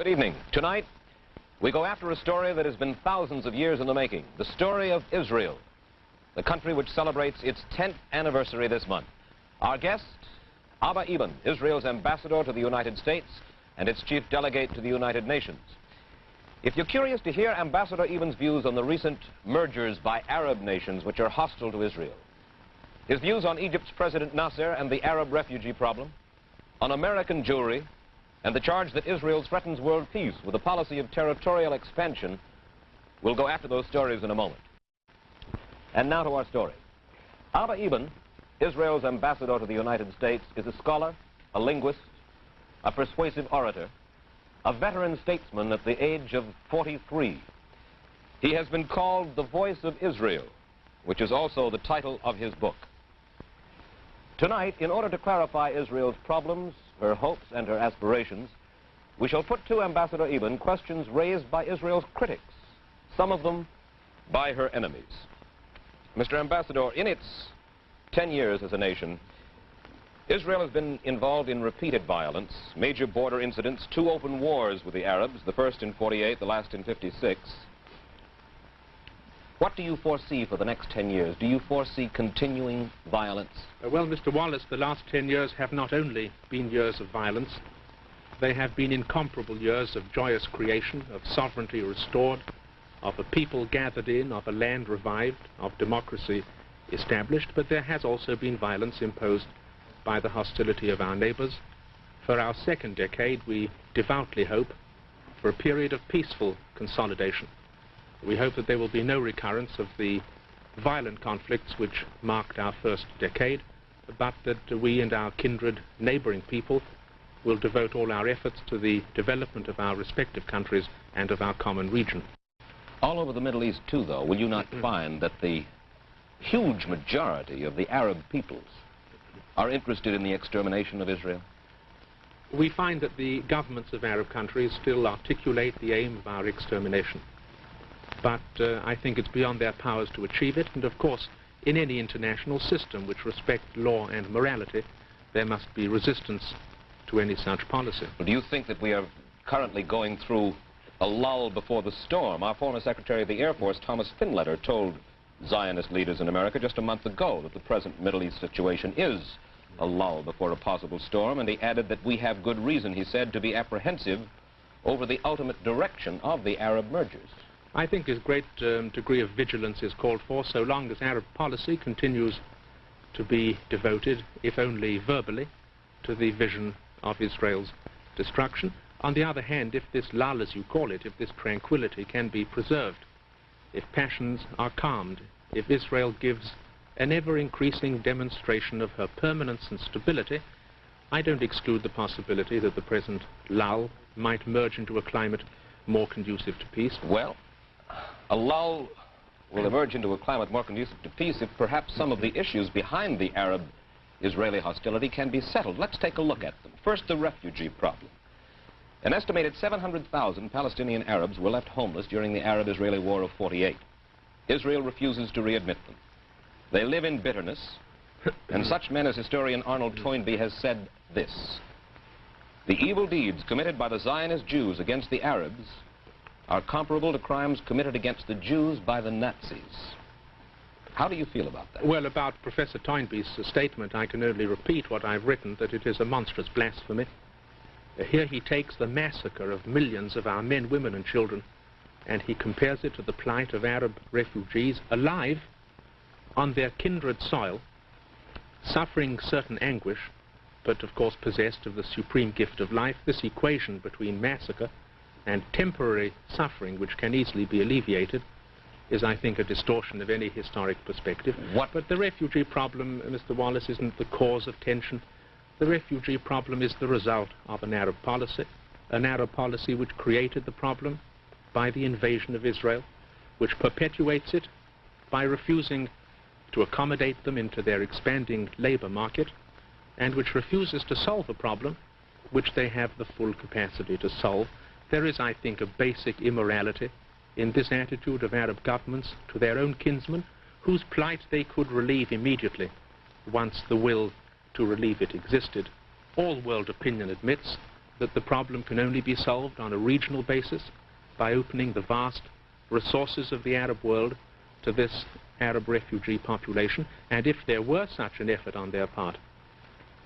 Good evening. Tonight, we go after a story that has been thousands of years in the making. The story of Israel, the country which celebrates its 10th anniversary this month. Our guest, Abba Eban, Israel's ambassador to the United States and its chief delegate to the United Nations. If you're curious to hear Ambassador Eban's views on the recent mergers by Arab nations which are hostile to Israel, his views on Egypt's President Nasser and the Arab refugee problem, on American Jewry, and the charge that Israel threatens world peace with a policy of territorial expansion, we'll go after those stories in a moment. And now to our story. Abba Eban, Israel's ambassador to the United States, is a scholar, a linguist, a persuasive orator, a veteran statesman at the age of 43. He has been called the voice of Israel, which is also the title of his book. Tonight, in order to clarify Israel's problems, her hopes and her aspirations, we shall put to Ambassador Eban questions raised by Israel's critics, some of them by her enemies. Mr. Ambassador, in its 10 years as a nation, Israel has been involved in repeated violence, major border incidents, 2 open wars with the Arabs, the first in 48, the last in 56. What do you foresee for the next 10 years? Do you foresee continuing violence? Well, Mr. Wallace, the last 10 years have not only been years of violence, they have been incomparable years of joyous creation, of sovereignty restored, of a people gathered in, of a land revived, of democracy established, but there has also been violence imposed by the hostility of our neighbors. For our second decade, we devoutly hope for a period of peaceful consolidation. We hope that there will be no recurrence of the violent conflicts which marked our first decade, but that we and our kindred neighboring people will devote all our efforts to the development of our respective countries and of our common region. All over the Middle East, too, though, will you not find that the huge majority of the Arab peoples are interested in the extermination of Israel? We find that the governments of Arab countries still articulate the aim of our extermination. But I think it's beyond their powers to achieve it, and of course, in any international system which respects law and morality, there must be resistance to any such policy. Do you think that we are currently going through a lull before the storm? Our former Secretary of the Air Force, Thomas Finletter, told Zionist leaders in America just a month ago that the present Middle East situation is a lull before a possible storm, and he added that we have good reason, he said, to be apprehensive over the ultimate direction of the Arab mergers. I think a great degree of vigilance is called for so long as Arab policy continues to be devoted, if only verbally, to the vision of Israel's destruction. On the other hand, if this lull, as you call it, if this tranquility can be preserved, if passions are calmed, if Israel gives an ever-increasing demonstration of her permanence and stability, I don't exclude the possibility that the present lull might merge into a climate more conducive to peace. Well, a lull will emerge into a climate more conducive to peace if perhaps some of the issues behind the Arab-Israeli hostility can be settled. Let's take a look at them. First, the refugee problem. An estimated 700,000 Palestinian Arabs were left homeless during the Arab-Israeli War of 48. Israel refuses to readmit them. They live in bitterness, and such men as historian Arnold Toynbee has said this: the evil deeds committed by the Zionist Jews against the Arabs are comparable to crimes committed against the Jews by the Nazis. How do you feel about that? Well, about Professor Toynbee's statement, I can only repeat what I've written, that it is a monstrous blasphemy. Here he takes the massacre of millions of our men, women and children, and he compares it to the plight of Arab refugees alive on their kindred soil, suffering certain anguish, but of course possessed of the supreme gift of life. This equation between massacre and temporary suffering, which can easily be alleviated, is, I think, a distortion of any historic perspective. But the refugee problem, Mr. Wallace, isn't the cause of tension. The refugee problem is the result of an Arab policy which created the problem by the invasion of Israel, which perpetuates it by refusing to accommodate them into their expanding labor market, and which refuses to solve a problem which they have the full capacity to solve. There is, I think, a basic immorality in this attitude of Arab governments to their own kinsmen, whose plight they could relieve immediately once the will to relieve it existed. All world opinion admits that the problem can only be solved on a regional basis by opening the vast resources of the Arab world to this Arab refugee population, and if there were such an effort on their part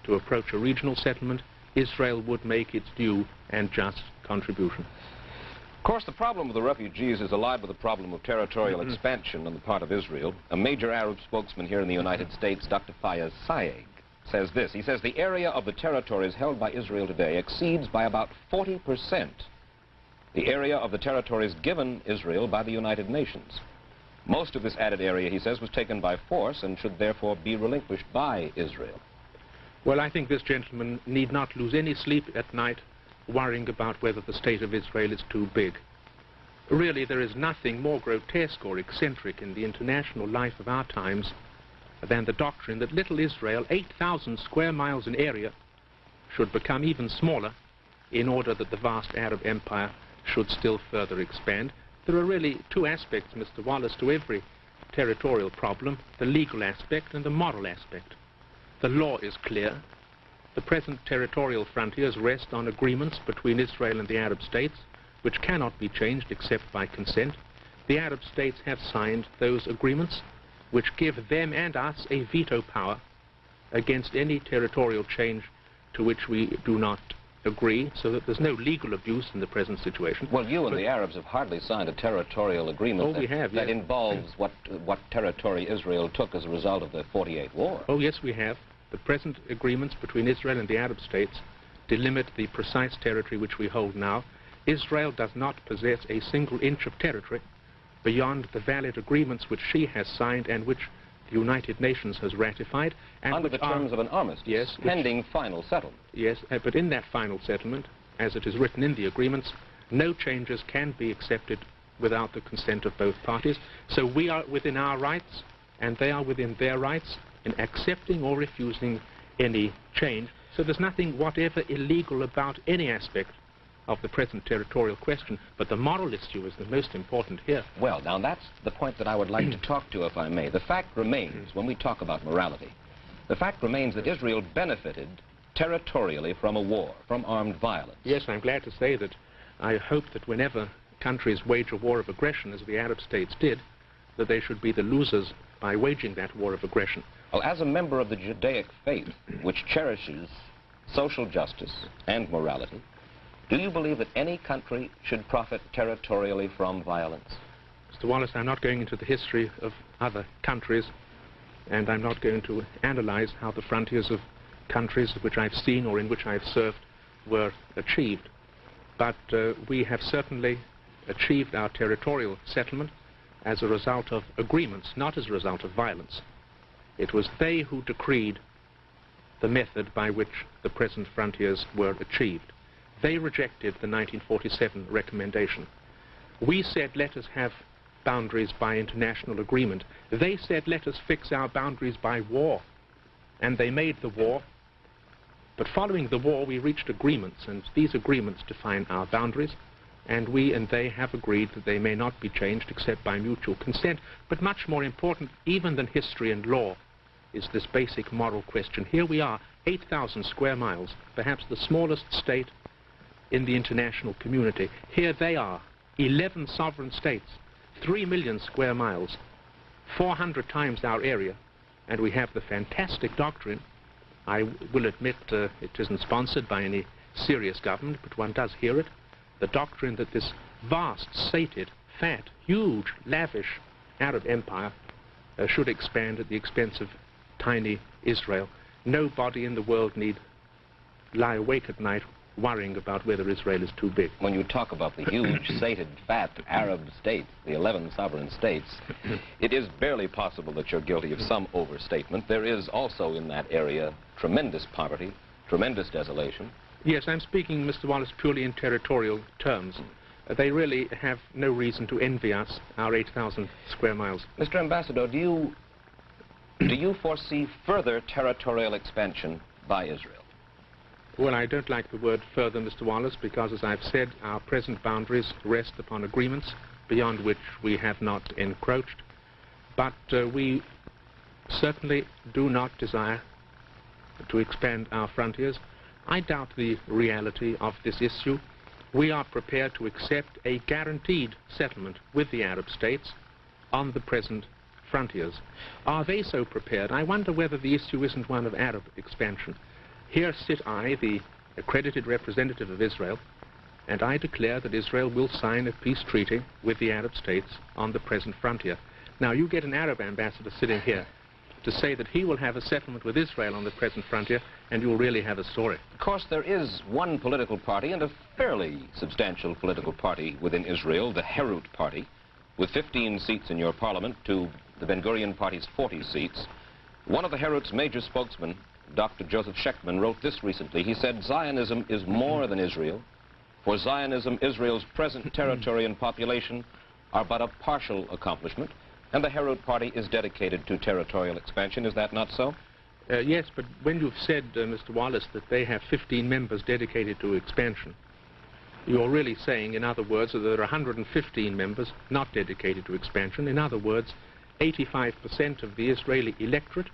to approach a regional settlement, Israel would make its due and just contribution. Of course, the problem of the refugees is allied with the problem of territorial expansion on the part of Israel. A major Arab spokesman here in the United States, Dr. Fayez Saeg, says this. He says the area of the territories held by Israel today exceeds by about 40% the area of the territories given Israel by the United Nations. Most of this added area, he says, was taken by force and should therefore be relinquished by Israel. Well, I think this gentleman need not lose any sleep at night worrying about whether the state of Israel is too big. Really, there is nothing more grotesque or eccentric in the international life of our times than the doctrine that little Israel, 8,000 square miles in area, should become even smaller in order that the vast Arab empire should still further expand. There are really two aspects, Mr. Wallace, to every territorial problem, the legal aspect and the moral aspect. The law is clear. The present territorial frontiers rest on agreements between Israel and the Arab states, which cannot be changed except by consent. The Arab states have signed those agreements, which give them and us a veto power against any territorial change to which we do not agree, so that there's no legal abuse in the present situation. Well, you and the Arabs have hardly signed a territorial agreement that involves what territory Israel took as a result of the 48 war. Oh, yes, we have. The present agreements between Israel and the Arab states delimit the precise territory which we hold now. Israel does not possess a single inch of territory beyond the valid agreements which she has signed and which the United Nations has ratified. And under the terms of an armistice, yes, pending final settlement. Yes, but in that final settlement, as it is written in the agreements, no changes can be accepted without the consent of both parties. So we are within our rights, and they are within their rights in accepting or refusing any change. So there's nothing whatever illegal about any aspect of the present territorial question, but the moral issue is the most important here. Well, now that's the point that I would like to talk to, if I may. The fact remains, when we talk about morality, the fact remains that Israel benefited territorially from a war, from armed violence. Yes, I'm glad to say that I hope that whenever countries wage a war of aggression, as the Arab states did, that they should be the losers by waging that war of aggression. Well, as a member of the Judaic faith, which cherishes social justice and morality, do you believe that any country should profit territorially from violence? Mr. Wallace, I'm not going into the history of other countries, and I'm not going to analyze how the frontiers of countries which I've seen or in which I've served were achieved. But we have certainly achieved our territorial settlement as a result of agreements, not as a result of violence. It was they who decreed the method by which the present frontiers were achieved. They rejected the 1947 recommendation. We said, let us have boundaries by international agreement. They said, let us fix our boundaries by war. And they made the war. But following the war, we reached agreements, and these agreements define our boundaries, and we and they have agreed that they may not be changed except by mutual consent. But much more important, even than history and law, is this basic moral question. Here we are, 8,000 square miles, perhaps the smallest state in the international community. Here they are, 11 sovereign states, 3 million square miles, 400 times our area, and we have the fantastic doctrine. I will admit it isn't sponsored by any serious government, but one does hear it, the doctrine that this vast, sated, fat, huge, lavish Arab empire should expand at the expense of tiny Israel. Nobody in the world need lie awake at night worrying about whether Israel is too big. When you talk about the huge, sated, fat Arab states, the 11 sovereign states, it is barely possible that you're guilty of some overstatement. There is also in that area tremendous poverty, tremendous desolation. Yes, I'm speaking, Mr. Wallace, purely in territorial terms. They really have no reason to envy us, our 8,000 square miles. Mr. Ambassador, do you foresee further territorial expansion by Israel? Well, I don't like the word further, Mr. Wallace, because, as I've said, our present boundaries rest upon agreements beyond which we have not encroached. But we certainly do not desire to expand our frontiers. I doubt the reality of this issue. We are prepared to accept a guaranteed settlement with the Arab states on the present frontiers. Are they so prepared? I wonder whether the issue isn't one of Arab expansion. Here sit I, the accredited representative of Israel, and I declare that Israel will sign a peace treaty with the Arab states on the present frontier. Now, you get an Arab ambassador sitting here to say that he will have a settlement with Israel on the present frontier, and you'll really have a story. Of course, there is one political party, and a fairly substantial political party within Israel, the Herut Party, with 15 seats in your parliament to the Ben-Gurion Party's 40 seats. One of the Herut's major spokesmen, Dr. Joseph Shechtman, wrote this recently. He said, Zionism is more than Israel. For Zionism, Israel's present territory and population are but a partial accomplishment, and the Herut Party is dedicated to territorial expansion. Is that not so? Yes, but when you've said, Mr. Wallace, that they have 15 members dedicated to expansion, you're really saying, in other words, that there are 115 members not dedicated to expansion. In other words, 85% of the Israeli electorate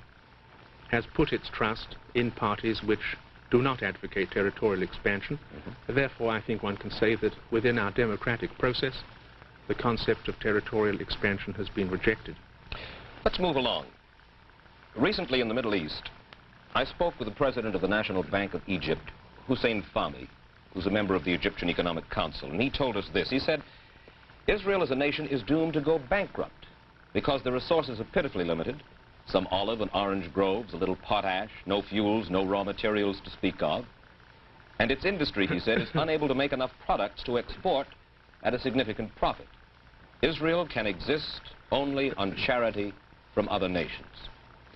has put its trust in parties which do not advocate territorial expansion. Therefore, I think one can say that within our democratic process, the concept of territorial expansion has been rejected. Let's move along. Recently in the Middle East, I spoke with the president of the National Bank of Egypt, Hussein Fahmy, who's a member of the Egyptian Economic Council, and he told us this. He said, Israel as a nation is doomed to go bankrupt because the resources are pitifully limited. Some olive and orange groves, a little potash, no fuels, no raw materials to speak of. And its industry, he said, is unable to make enough products to export at a significant profit. Israel can exist only on charity from other nations.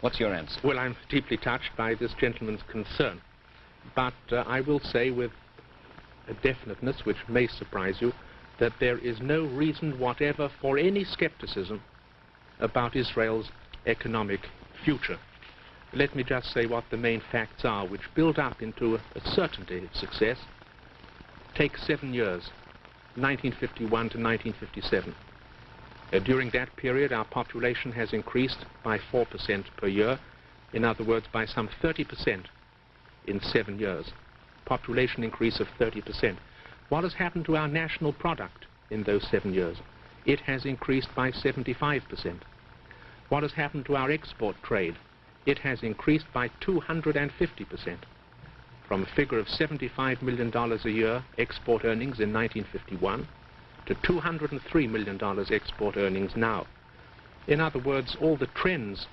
What's your answer? Well, I'm deeply touched by this gentleman's concern, but I will say with a definiteness which may surprise you that there is no reason whatever for any skepticism about Israel's economic future. Let me just say what the main facts are which build up into a certainty of success. Take 7 years, 1951 to 1957. During that period, our population has increased by 4% per year. In other words, by some 30% in 7 years. Population increase of 30%. What has happened to our national product in those 7 years? It has increased by 75%. What has happened to our export trade? It has increased by 250%. From a figure of $75 million a year export earnings in 1951 to $203 million export earnings now. In other words, all the trends,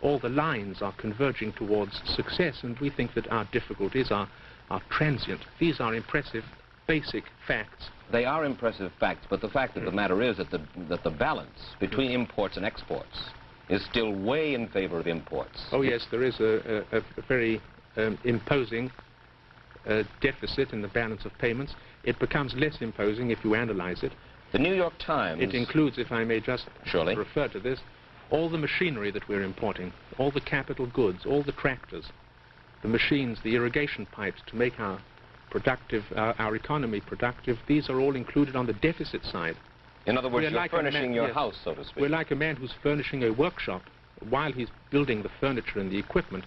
all the lines are converging towards success, and we think that our difficulties are transient. These are impressive, basic facts. They are impressive facts, but the fact of the matter is that the balance between imports and exports is still way in favor of imports. Oh yes, there is a very imposing deficit in the balance of payments. It becomes less imposing if you analyze it. The New York Times... It includes, if I may just surely refer to this, all the machinery that we're importing, all the capital goods, all the tractors, the machines, the irrigation pipes to make our economy productive. These are all included on the deficit side. In other words, you're furnishing your house, so to speak. We're like a man who's furnishing a workshop while he's building the furniture and the equipment.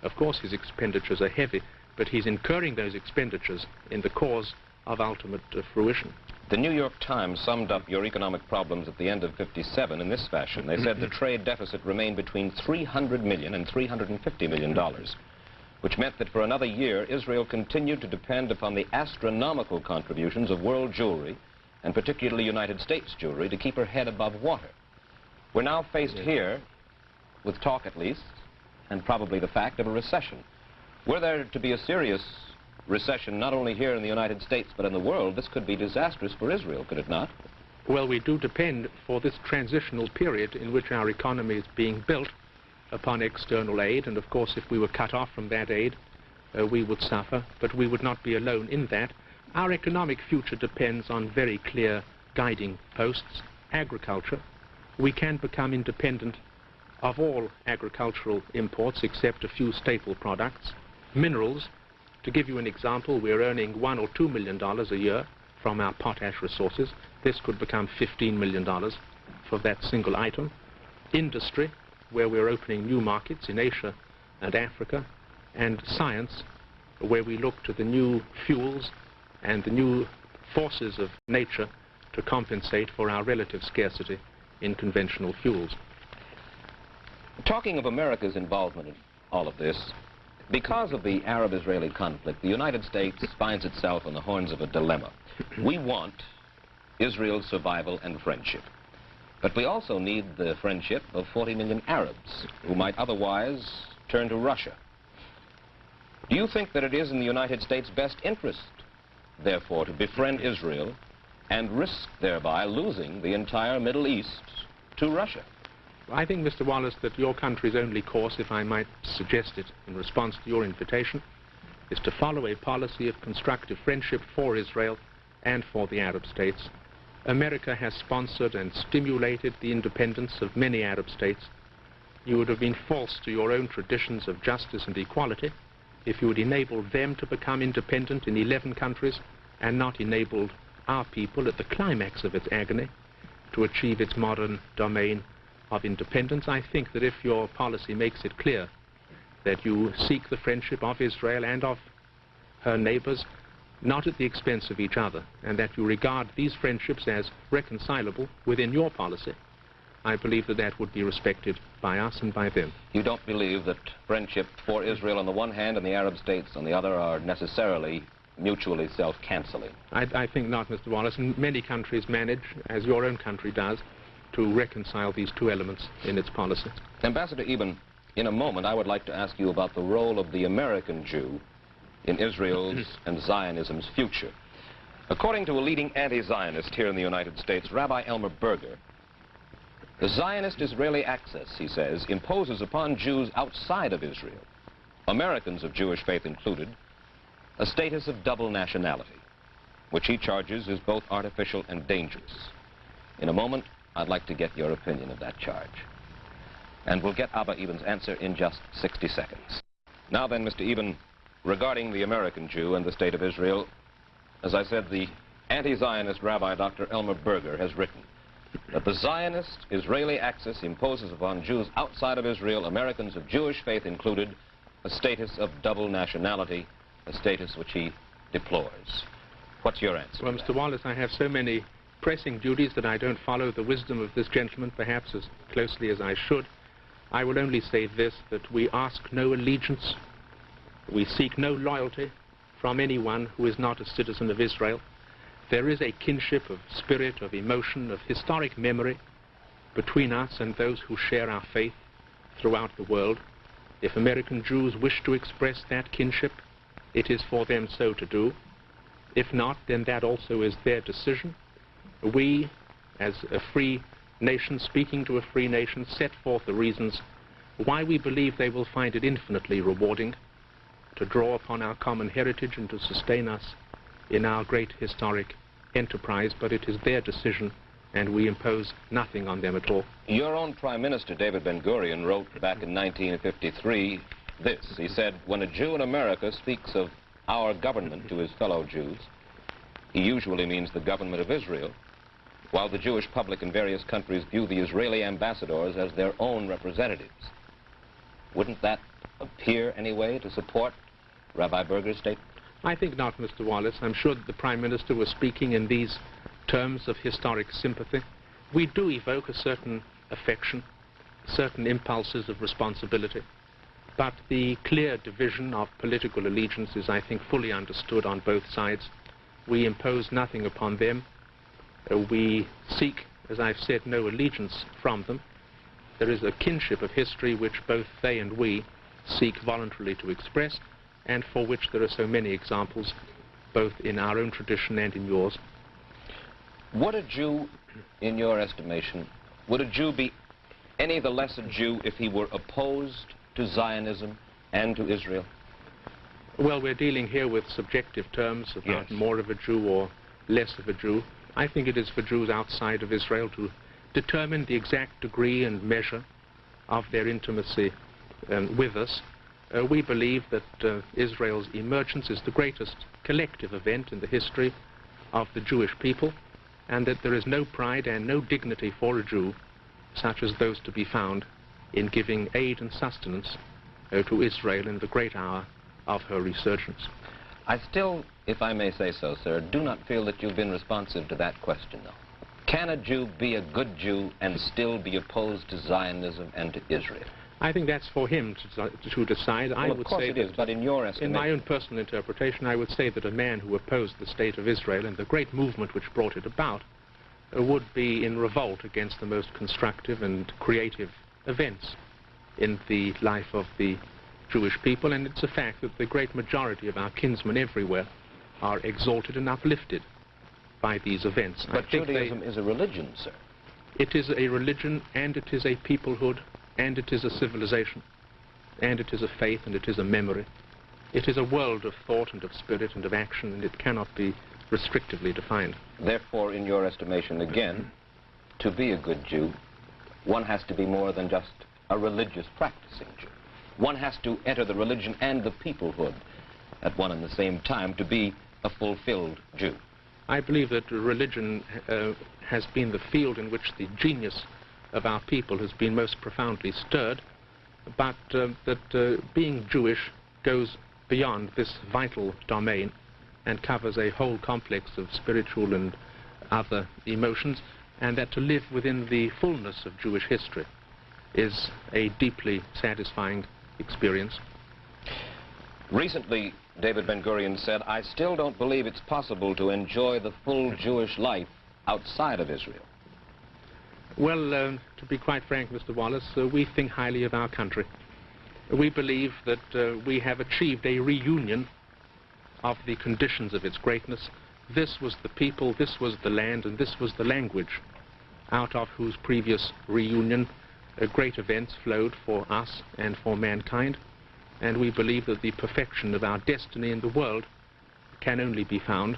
Of course, his expenditures are heavy, but he's incurring those expenditures in the cause of ultimate fruition. The New York Times summed up your economic problems at the end of '57 in this fashion. They said the trade deficit remained between $300 million and $350 million, which meant that for another year, Israel continued to depend upon the astronomical contributions of world jewelry, and particularly United States jewelry, to keep her head above water. We're now faced here with talk, at least, and probably the fact of a recession. Were there to be a serious recession, not only here in the United States, but in the world, this could be disastrous for Israel, could it not? Well, we do depend for this transitional period in which our economy is being built upon external aid, and of course, if we were cut off from that aid, we would suffer, but we would not be alone in that. Our economic future depends on very clear guiding posts. Agriculture. We can become independent of all agricultural imports except a few staple products. Minerals. To give you an example, we're earning $1 or $2 million a year from our potash resources. This could become $15 million for that single item. Industry, where we're opening new markets in Asia and Africa. And science, where we look to the new fuels and the new forces of nature to compensate for our relative scarcity in conventional fuels. Talking of America's involvement in all of this, because of the Arab-Israeli conflict, the United States finds itself on the horns of a dilemma. We want Israel's survival and friendship, but we also need the friendship of 40 million Arabs who might otherwise turn to Russia. Do you think that it is in the United States' best interest, therefore, to befriend Israel and risk thereby losing the entire Middle East to Russia? I think, Mr. Wallace, that your country's only course, if I might suggest it in response to your invitation, is to follow a policy of constructive friendship for Israel and for the Arab states. America has sponsored and stimulated the independence of many Arab states. You would have been false to your own traditions of justice and equality if you had enabled them to become independent in 11 countries and not enabled our people at the climax of its agony to achieve its modern domain of independence. I think that if your policy makes it clear that you seek the friendship of Israel and of her neighbors, not at the expense of each other, and that you regard these friendships as reconcilable within your policy, I believe that that would be respected by us and by them. You don't believe that friendship for Israel on the one hand and the Arab states on the other are necessarily mutually self-canceling? I think not, Mr. Wallace, and many countries manage, as your own country does, to reconcile these two elements in its policy. Ambassador Eban, in a moment I would like to ask you about the role of the American Jew in Israel's and Zionism's future. According to a leading anti-Zionist here in the United States, Rabbi Elmer Berger, the Zionist Israeli axis, he says, imposes upon Jews outside of Israel, Americans of Jewish faith included, a status of double nationality, which he charges is both artificial and dangerous. In a moment, I'd like to get your opinion of that charge. And we'll get Abba Eban's answer in just 60 seconds. Now then, Mr. Eban, regarding the American Jew and the State of Israel, as I said, the anti-Zionist Rabbi Dr. Elmer Berger has written that the Zionist Israeli axis imposes upon Jews outside of Israel, Americans of Jewish faith included, a status of double nationality, a status which he deplores. What's your answer? Well, Mr. Wallace, I have so many pressing duties that I don't follow the wisdom of this gentleman perhaps as closely as I should. I will only say this, that we ask no allegiance, we seek no loyalty from anyone who is not a citizen of Israel. There is a kinship of spirit, of emotion, of historic memory between us and those who share our faith throughout the world. If American Jews wish to express that kinship, it is for them so to do. If not, then that also is their decision. We, as a free nation speaking to a free nation, set forth the reasons why we believe they will find it infinitely rewarding to draw upon our common heritage and to sustain us in our great historic enterprise, but it is their decision and we impose nothing on them at all. Your own Prime Minister, David Ben-Gurion, wrote back in 1953 this. He said, when a Jew in America speaks of our government to his fellow Jews, he usually means the government of Israel, while the Jewish public in various countries view the Israeli ambassadors as their own representatives. Wouldn't that appear anyway to support Rabbi Berger's statement? I think not, Mr. Wallace. I'm sure that the Prime Minister was speaking in these terms of historic sympathy. We do evoke a certain affection, certain impulses of responsibility, but the clear division of political allegiance is, I think, fully understood on both sides. We impose nothing upon them. We seek, as I've said, no allegiance from them. There is a kinship of history which both they and we seek voluntarily to express, and for which there are so many examples, both in our own tradition and in yours. Would a Jew, in your estimation, would a Jew be any the less a Jew if he were opposed to Zionism and to Israel? Well, we're dealing here with subjective terms about Yes. more of a Jew or less of a Jew. I think it is for Jews outside of Israel to determine the exact degree and measure of their intimacy with us. We believe that Israel's emergence is the greatest collective event in the history of the Jewish people, and that there is no pride and no dignity for a Jew, such as those to be found in giving aid and sustenance to Israel in the great hour of her resurgence. I still, if I may say so, sir, do not feel that you've been responsive to that question, though. Can a Jew be a good Jew and still be opposed to Zionism and to Israel? I think that's for him to decide. Well, I would of course say it is, but in your estimation... In my own personal interpretation, I would say that a man who opposed the state of Israel and the great movement which brought it about would be in revolt against the most constructive and creative events in the life of the Jewish people, and it's a fact that the great majority of our kinsmen everywhere are exalted and uplifted by these events. But Judaism is a religion, sir. It is a religion, and it is a peoplehood, and it is a civilization, and it is a faith, and it is a memory. It is a world of thought and of spirit and of action, and it cannot be restrictively defined. Therefore, in your estimation, again, to be a good Jew, one has to be more than just a religious practicing Jew. One has to enter the religion and the peoplehood at one and the same time to be a fulfilled Jew. I believe that religion has been the field in which the genius of our people has been most profoundly stirred, but that being Jewish goes beyond this vital domain and covers a whole complex of spiritual and other emotions, and that to live within the fullness of Jewish history is a deeply satisfying experience. Recently, David Ben-Gurion said, "I still don't believe it's possible to enjoy the full Jewish life outside of Israel." Well, to be quite frank, Mr. Wallace, we think highly of our country. We believe that we have achieved a reunion of the conditions of its greatness. This was the people, this was the land, and this was the language out of whose previous reunion great events flowed for us and for mankind. And we believe that the perfection of our destiny in the world can only be found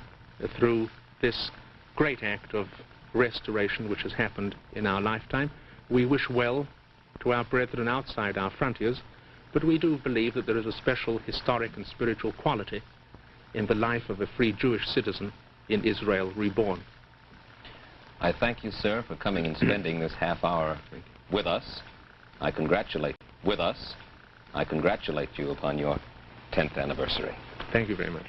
through this great act of restoration which has happened in our lifetime. We wish well to our brethren outside our frontiers, but we do believe that there is a special historic and spiritual quality in the life of a free Jewish citizen in Israel reborn. I thank you, sir, for coming and spending this half hour with us. I congratulate you upon your 10th anniversary. Thank you very much.